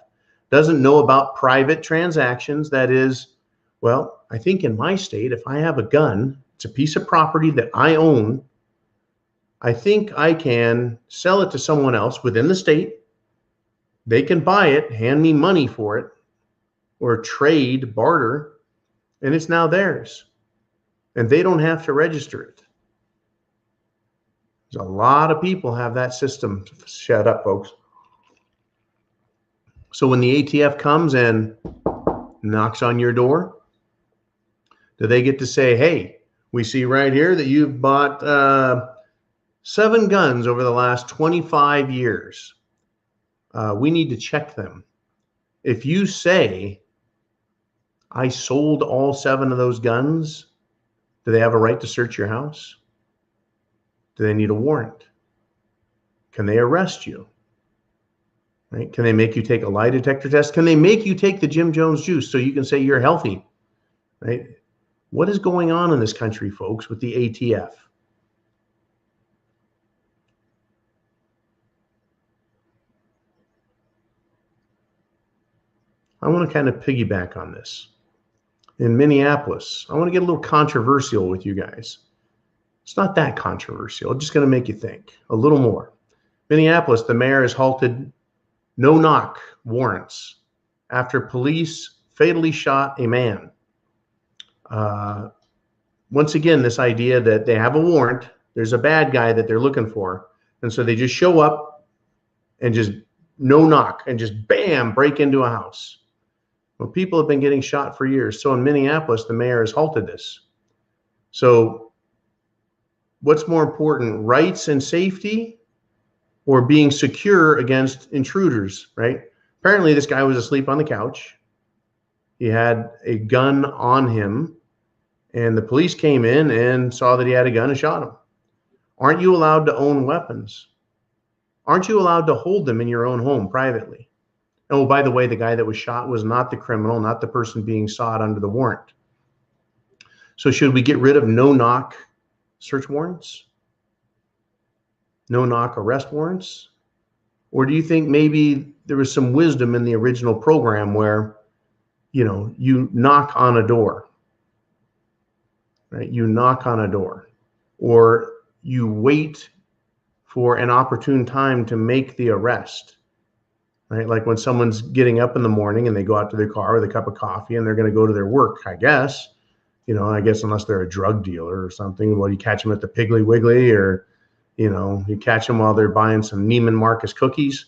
doesn't know about private transactions. That is, well, I think in my state, if I have a gun, it's a piece of property that I own. I think I can sell it to someone else within the state. They can buy it, hand me money for it, or trade, barter, and it's now theirs. And they don't have to register it. There's a lot of people have that system set up, folks. So when the ATF comes and knocks on your door, do they get to say, hey, we see right here that you've bought 7 guns over the last 25 years. We need to check them. If you say, I sold all 7 of those guns, do they have a right to search your house? Do they need a warrant? Can they arrest you? Right? Can they make you take a lie detector test? Can they make you take the Jim Jones juice so you can say you're healthy? Right? What is going on in this country, folks, with the ATF? I want to kind of piggyback on this. In Minneapolis, I want to get a little controversial with you guys. It's not that controversial. I'm just going to make you think a little more. Minneapolis, the mayor has halted no-knock warrants after police fatally shot a man. Once again, this idea that they have a warrant, there's a bad guy that they're looking for, and so they just show up and just no-knock and just bam, break into a house. Well, people have been getting shot for years. So in Minneapolis, the mayor has halted this. So what's more important, rights and safety or being secure against intruders, right? Apparently this guy was asleep on the couch. He had a gun on him and the police came in and saw that he had a gun and shot him. Aren't you allowed to own weapons? Aren't you allowed to hold them in your own home privately? Oh, by the way, the guy that was shot was not the criminal, not the person being sought under the warrant. So should we get rid of no-knock search warrants? No-knock arrest warrants? Or do you think maybe there was some wisdom in the original program where, you knock on a door, right? You knock on a door, or you wait for an opportune time to make the arrest. Right? Like when someone's getting up in the morning and they go out to their car with a cup of coffee and they're going to go to their work, I guess, unless they're a drug dealer or something. Well, you catch them at the Piggly Wiggly or, you catch them while they're buying some Neiman Marcus cookies.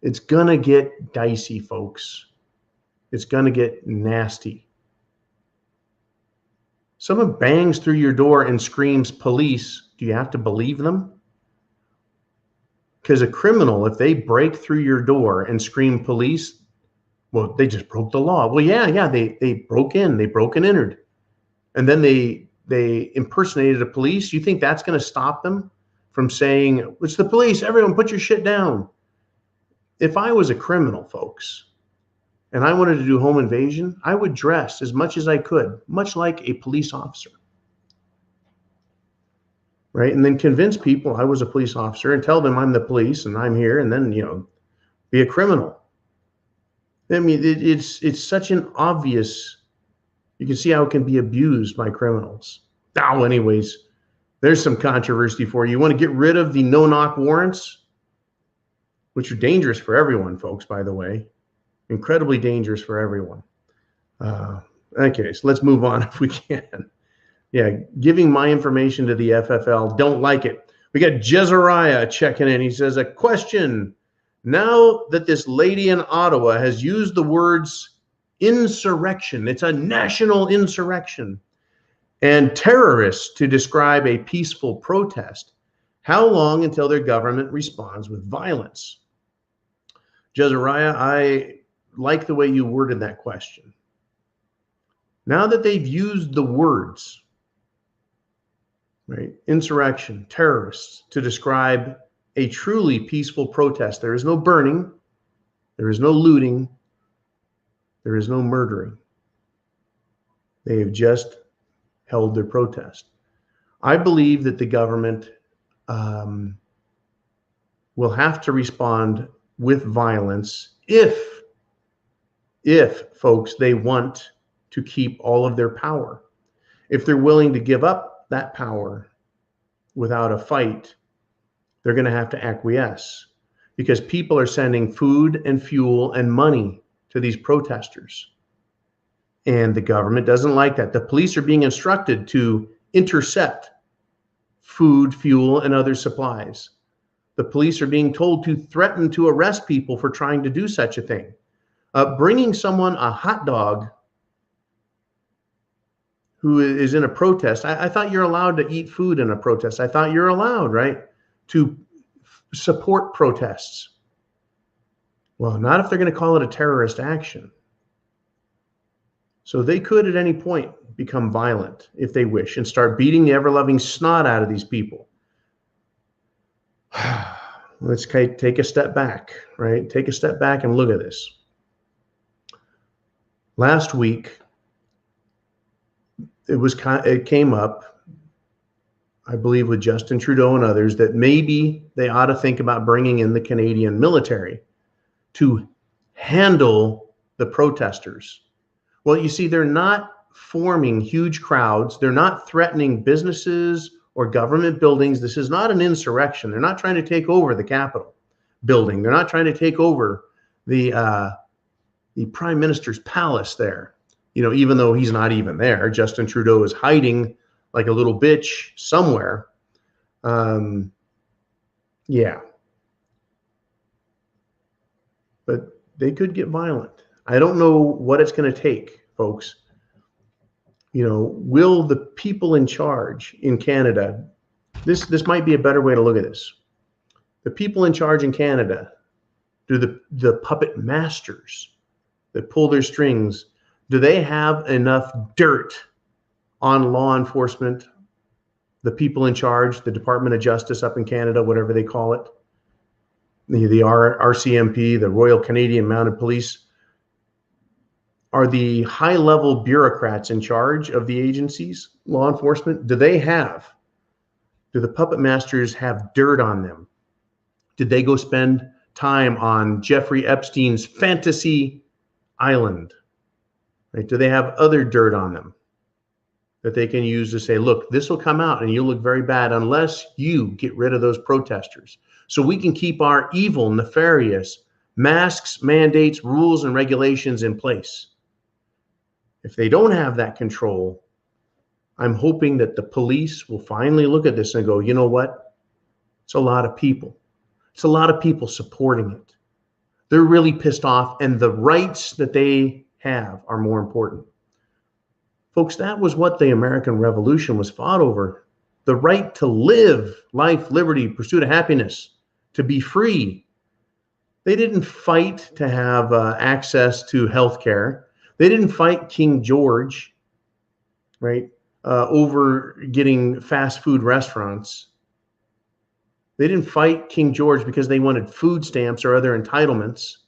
It's going to get dicey, folks. It's going to get nasty. Someone bangs through your door and screams police. Do you have to believe them? Because a criminal, if they break through your door and scream police, well, they just broke the law. Well, yeah, they broke in, they broke and entered. And then they impersonated the police. You think that's going to stop them from saying, it's the police, everyone put your shit down? If I was a criminal, folks, and I wanted to do home invasion, I would dress as much as I could, much like a police officer. Right? And then convince people I was a police officer and tell them I'm the police and I'm here, and then, be a criminal. I mean, it's such an obvious, you can see how it can be abused by criminals. Now, anyways, there's some controversy for you. You want to get rid of the no-knock warrants, which are dangerous for everyone, folks, by the way. Incredibly dangerous for everyone. Okay, so let's move on if we can. Yeah, giving my information to the FFL. Don't like it. We got Jezariah checking in. He says, a question. Now that this lady in Ottawa has used the words insurrection, it's a national insurrection, and terrorists to describe a peaceful protest, how long until their government responds with violence? Jezariah, I like the way you worded that question. Now that they've used the words, right, insurrection, terrorists, to describe a truly peaceful protest, there is no burning, there is no looting, there is no murdering. They have just held their protest. I believe that the government will have to respond with violence if folks, they want to keep all of their power. If they're willing to give up that power without a fight, they're going to have to acquiesce, because people are sending food and fuel and money to these protesters. And the government doesn't like that. The police are being instructed to intercept food, fuel, and other supplies. The police are being told to threaten to arrest people for trying to do such a thing. Bringing someone a hot dog who is in a protest. I thought you're allowed to eat food in a protest. I thought you're allowed, right, to support protests. Well, not if they're going to call it a terrorist action. So they could at any point become violent if they wish and start beating the ever-loving snot out of these people. Let's take a step back, right? Take a step back and look at this. Last week, it came up, I believe, with Justin Trudeau and others, that maybe they ought to think about bringing in the Canadian military to handle the protesters. Well, you see, they're not forming huge crowds. They're not threatening businesses or government buildings. This is not an insurrection. They're not trying to take over the Capitol building. They're not trying to take over the Prime Minister's palace there. You know, even though he's not even there, Justin Trudeau is hiding like a little bitch somewhere. Yeah. But they could get violent. I don't know what it's going to take, folks. You know, will the people in charge in Canada, this might be a better way to look at this. The people in charge in Canada, do the puppet masters that pull their strings, do they have enough dirt on law enforcement, the people in charge, the Department of Justice up in Canada, whatever they call it, the RCMP, the Royal Canadian Mounted Police? Are the high-level bureaucrats in charge of the agencies, law enforcement, do the puppet masters have dirt on them? Did they go spend time on Jeffrey Epstein's fantasy island? Right? Do they have other dirt on them that they can use to say, look, this will come out and you'll look very bad unless you get rid of those protesters, so we can keep our evil, nefarious masks, mandates, rules, and regulations in place? If they don't have that control, I'm hoping that the police will finally look at this and go, you know what? It's a lot of people. It's a lot of people supporting it. They're really pissed off, and the rights that they have are more important. Folks, that was what the American Revolution was fought over. The right to live life, liberty, pursuit of happiness, to be free. They didn't fight to have access to health care. They didn't fight King George, right, over getting fast food restaurants. They didn't fight King George because they wanted food stamps or other entitlements.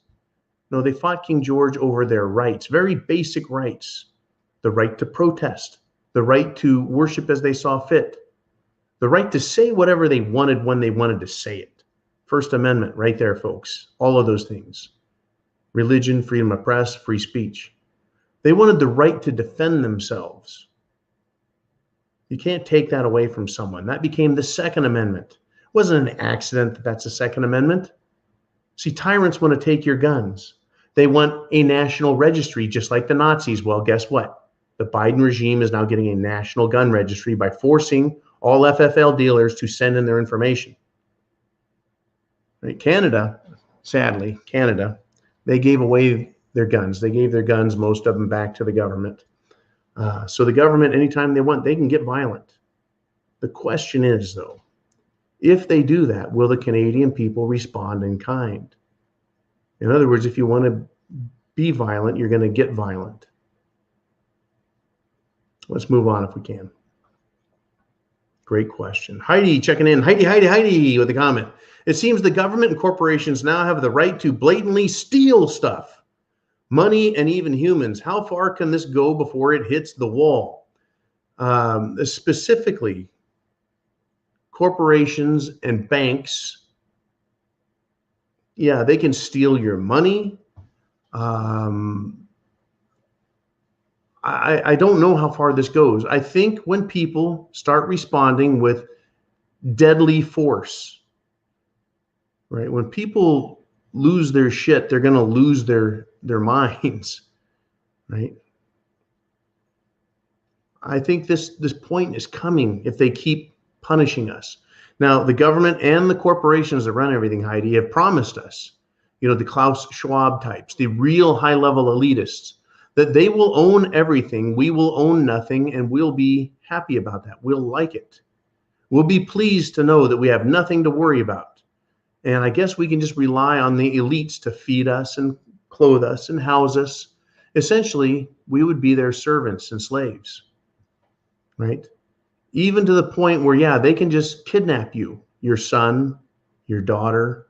No, they fought King George over their rights, very basic rights. The right to protest, the right to worship as they saw fit, the right to say whatever they wanted when they wanted to say it. First Amendment right there, folks. All of those things. Religion, freedom of press, free speech. They wanted the right to defend themselves. You can't take that away from someone. That became the Second Amendment. It wasn't an accident that that's the Second Amendment. See, tyrants want to take your guns. They want a national registry, just like the Nazis. Well, guess what? The Biden regime is now getting a national gun registry by forcing all FFL dealers to send in their information. Right? Canada, sadly, they gave away their guns. They gave their guns, most of them, back to the government. So the government, anytime they want, they can get violent. The question is, though, if they do that, will the Canadian people respond in kind? In other words, if you want to be violent, you're going to get violent. Let's move on if we can. Great question. Heidi checking in. Heidi with a comment. It seems the government and corporations now have the right to blatantly steal stuff, money, and even humans. How far can this go before it hits the wall? Specifically, corporations and banks, yeah, they can steal your money. I don't know how far this goes. I think when people start responding with deadly force, right? When people lose their shit, they're going to lose their minds, right? I think this point is coming if they keep punishing us. Now, the government and the corporations that run everything, Heidi, have promised us, the Klaus Schwab types, the real high-level elitists, that they will own everything, we will own nothing, and we'll be happy about that. We'll like it. We'll be pleased to know that we have nothing to worry about. And I guess we can just rely on the elites to feed us and clothe us and house us. Essentially, we would be their servants and slaves, right? Even to the point where, yeah, they can just kidnap you, your son, your daughter.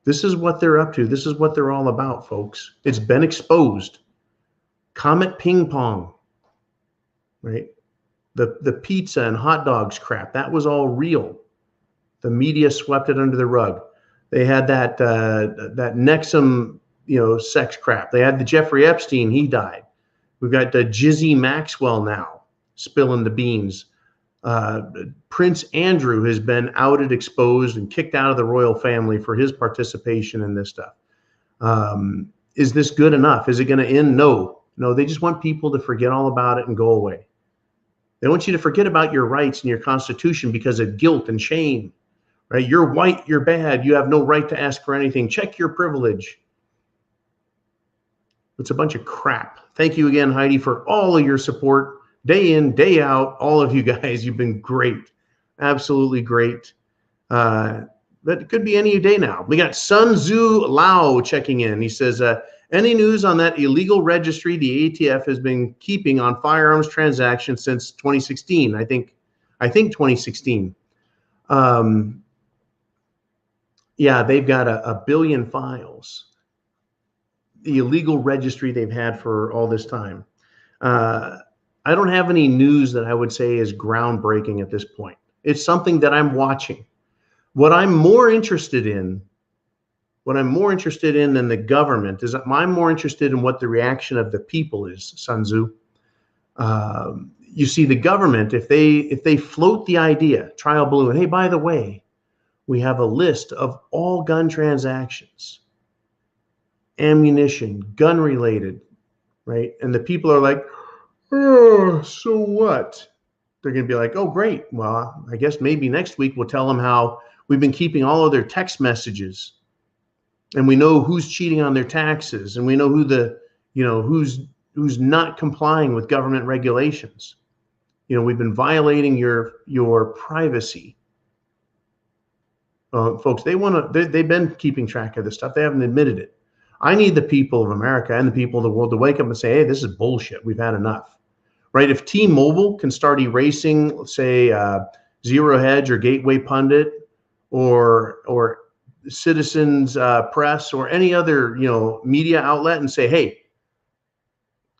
This is what they're up to. This is what they're all about, folks. It's been exposed. Comet ping pong, right? The pizza and hot dogs crap, that was all real. The media swept it under the rug. They had that Nexum, sex crap. They had the Jeffrey Epstein, he died. We've got the Jizzy Maxwell now spilling the beans. Prince Andrew has been outed, exposed, and kicked out of the royal family for his participation in this stuff. Is this good enough? Is it going to end? No, they just want people to forget all about it and go away. They want you to forget about your rights and your Constitution because of guilt and shame, right? You're white, you're bad, you have no right to ask for anything. Check your privilege. It's a bunch of crap. Thank you again, Heidi, for all of your support, day in, day out. All of you guys, you've been great, absolutely great. But it could be any day now. We got Sun Tzu Lao checking in. He says, any news on that illegal registry the ATF has been keeping on firearms transactions since 2016? I think 2016. Yeah, they've got a billion files. The illegal registry they've had for all this time. I don't have any news that I would say is groundbreaking at this point. It's something that I'm watching. What I'm more interested in than the government is that I'm more interested in what the reaction of the people is, Sun Tzu. You see, the government, if they float the idea, trial balloon, hey, by the way, we have a list of all gun transactions, ammunition, gun related, right? And the people are like, oh, so what? They're going to be like, oh, great. Well, I guess maybe next week we'll tell them how we've been keeping all of their text messages, and we know who's cheating on their taxes, and we know who's not complying with government regulations. We've been violating your privacy. Folks, they've been keeping track of this stuff. They haven't admitted it. I need the people of America and the people of the world to wake up and say, hey, this is bullshit. We've had enough, right? If T-Mobile can start erasing, let's say, Zero Hedge or Gateway Pundit or Citizens Press or any other, media outlet and say, hey,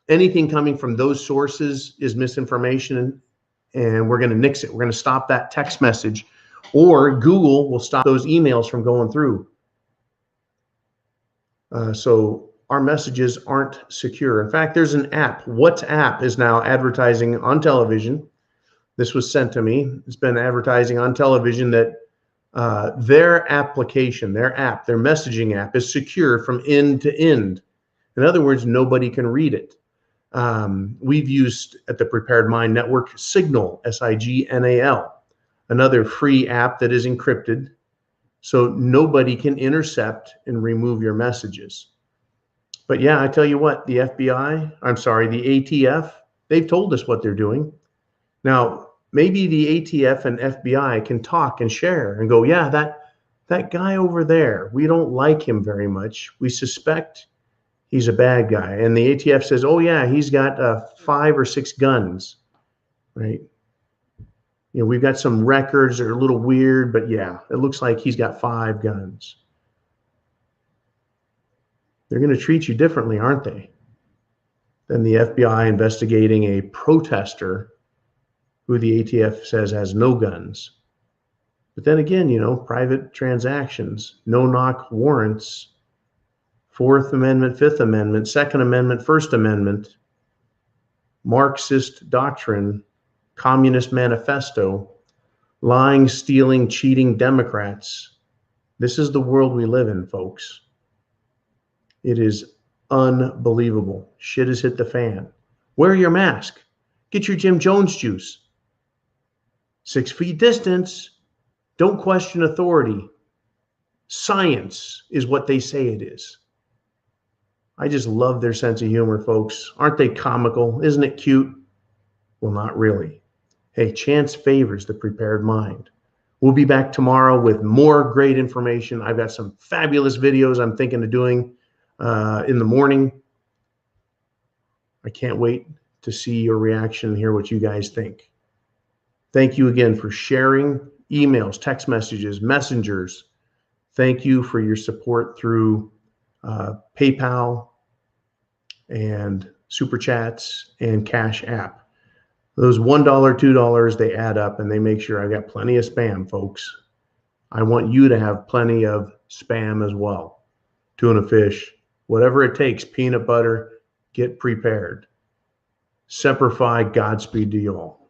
anything coming from those sources is misinformation and we're going to nix it. We're going to stop that text message, or Google will stop those emails from going through. So our messages aren't secure. In fact, there's an app. WhatsApp is now advertising on television. This was sent to me. It's been advertising on television that their application, their messaging app is secure from end to end. In other words, nobody can read it. We've used at the Prepared Mind Network Signal, Signal, another free app that is encrypted, so nobody can intercept and remove your messages. But yeah, I tell you what, the ATF, they've told us what they're doing. Now, maybe the ATF and FBI can talk and share and go, yeah, that guy over there, we don't like him very much. We suspect he's a bad guy. And the ATF says, oh yeah, he's got 5 or 6 guns, right? We've got some records that are a little weird, but yeah, it looks like he's got 5 guns. They're going to treat you differently, aren't they? Than the FBI investigating a protester who the ATF says has no guns. But then again, private transactions, no-knock warrants, 4th Amendment, 5th Amendment, 2nd Amendment, 1st Amendment, Marxist doctrine, Communist Manifesto, lying, stealing, cheating Democrats. This is the world we live in, folks. It is unbelievable. Shit has hit the fan. Wear your mask. Get your Jim Jones juice. 6 feet distance. Don't question authority. Science is what they say it is. I just love their sense of humor, folks. Aren't they comical? Isn't it cute? Well, not really. Hey, chance favors the prepared mind. We'll be back tomorrow with more great information. I've got some fabulous videos I'm thinking of doing in the morning. I can't wait to see your reaction and hear what you guys think. Thank you again for sharing emails, text messages, messengers. Thank you for your support through PayPal and Super Chats and CashApp. Those $1, $2, they add up and they make sure I got plenty of spam, folks. I want you to have plenty of spam as well. Tuna fish, whatever it takes, peanut butter, get prepared. Semper Fi, Godspeed to you all.